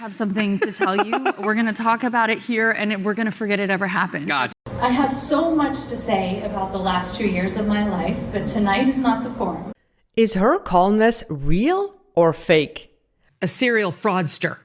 Have something to tell you. We're going to talk about it here and we're going to forget it ever happened. God. I have so much to say about the last 2 years of my life, but tonight is not the forum. Is her calmness real or fake? A serial fraudster.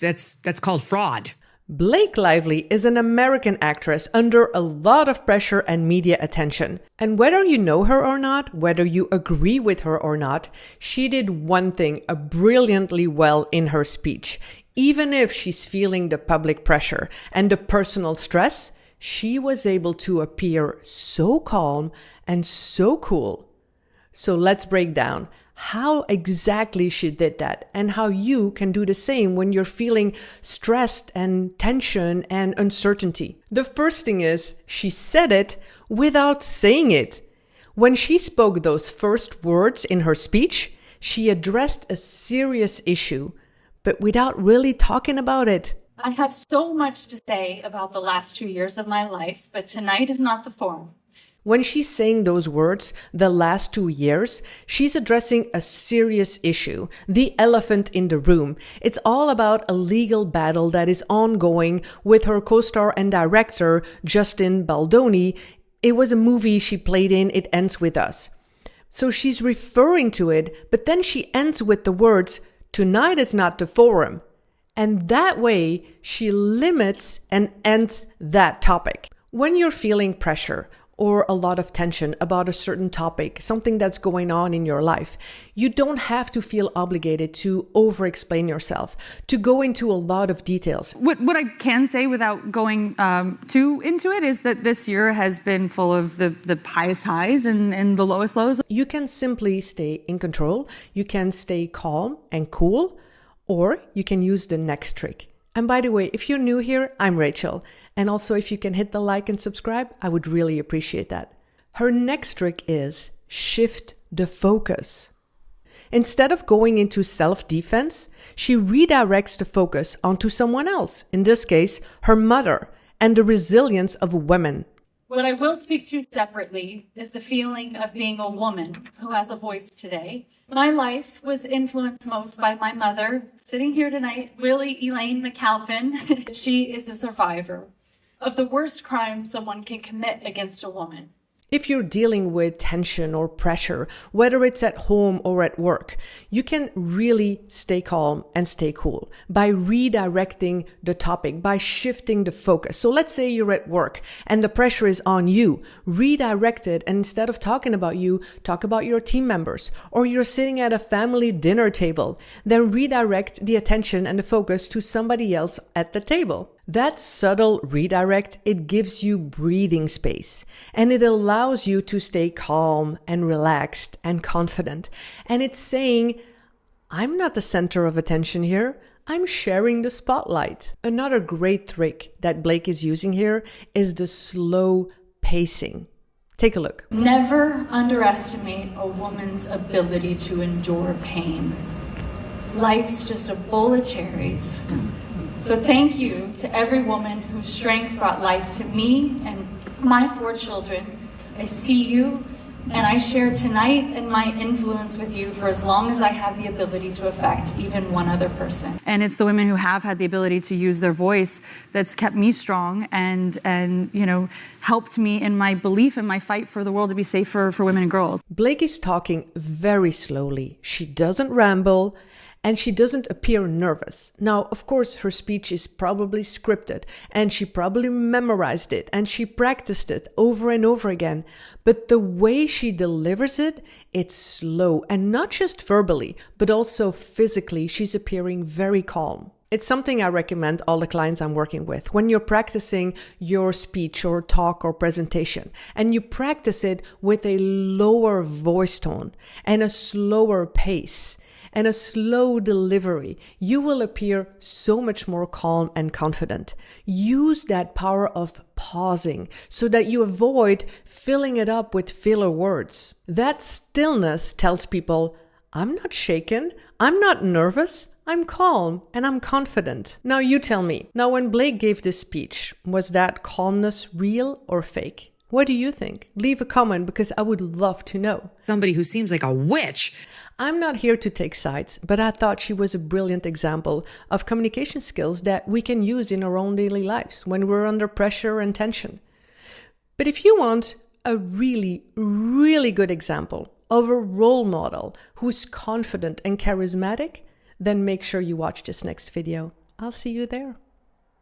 That's called fraud. Blake Lively is an American actress under a lot of pressure and media attention. And whether you know her or not, whether you agree with her or not, she did one thing brilliantly well in her speech. Even if she's feeling the public pressure and the personal stress, she was able to appear so calm and so cool. So let's break down how exactly she did that and how you can do the same when you're feeling stressed and tension and uncertainty. The first thing is she said it without saying it. When she spoke those first words in her speech, she addressed a serious issue, but without really talking about it. I have so much to say about the last 2 years of my life, but tonight is not the forum. When she's saying those words, the last 2 years, she's addressing a serious issue, the elephant in the room. It's all about a legal battle that is ongoing with her co-star and director, Justin Baldoni. It was a movie she played in, It Ends With Us. So she's referring to it, but then she ends with the words, "Tonight is not the forum." And that way, she limits and ends that topic. When you're feeling pressure, or a lot of tension about a certain topic, something that's going on in your life, you don't have to feel obligated to over-explain yourself, to go into a lot of details. What I can say without going too into it is that this year has been full of the highest highs and the lowest lows. You can simply stay in control, you can stay calm and cool, or you can use the next trick. And by the way, if you're new here, I'm Rachel. And also, if you can hit the like and subscribe, I would really appreciate that. Her next trick is shift the focus. Instead of going into self-defense, she redirects the focus onto someone else, in this case, her mother, and the resilience of women. What I will speak to separately is the feeling of being a woman who has a voice today. My life was influenced most by my mother, sitting here tonight, Willie Elaine McAlpin. She is a survivor of the worst crime someone can commit against a woman. If you're dealing with tension or pressure, whether it's at home or at work, you can really stay calm and stay cool by redirecting the topic, by shifting the focus. So let's say you're at work and the pressure is on you. Redirect it, and instead of talking about you, talk about your team members. Or you're sitting at a family dinner table, then redirect the attention and the focus to somebody else at the table. That subtle redirect, it gives you breathing space, and it allows you to stay calm and relaxed and confident. And it's saying, I'm not the center of attention here. I'm sharing the spotlight. Another great trick that Blake is using here is the slow pacing. Take a look. Never underestimate a woman's ability to endure pain. Life's just a bowl of cherries. So thank you to every woman whose strength brought life to me and my 4 children. I see you, and I share tonight and my influence with you for as long as I have the ability to affect even one other person. And it's the women who have had the ability to use their voice that's kept me strong and helped me in my belief in my fight for the world to be safer for women and girls. Blake is talking very slowly. She doesn't ramble. And she doesn't appear nervous. Now, of course, her speech is probably scripted, and she probably memorized it, and she practiced it over and over again. But the way she delivers it, it's slow, and not just verbally, but also physically, she's appearing very calm. It's something I recommend all the clients I'm working with. When you're practicing your speech or talk or presentation, and you practice it with a lower voice tone and a slower pace, and a slow delivery, you will appear so much more calm and confident. Use that power of pausing so that you avoid filling it up with filler words. That stillness tells people, I'm not shaken, I'm not nervous, I'm calm and I'm confident. Now you tell me, now when Blake gave this speech, was that calmness real or fake? What do you think? Leave a comment because I would love to know. Somebody who seems like a witch. I'm not here to take sides, but I thought she was a brilliant example of communication skills that we can use in our own daily lives when we're under pressure and tension. But if you want a really, really good example of a role model who's confident and charismatic, then make sure you watch this next video. I'll see you there.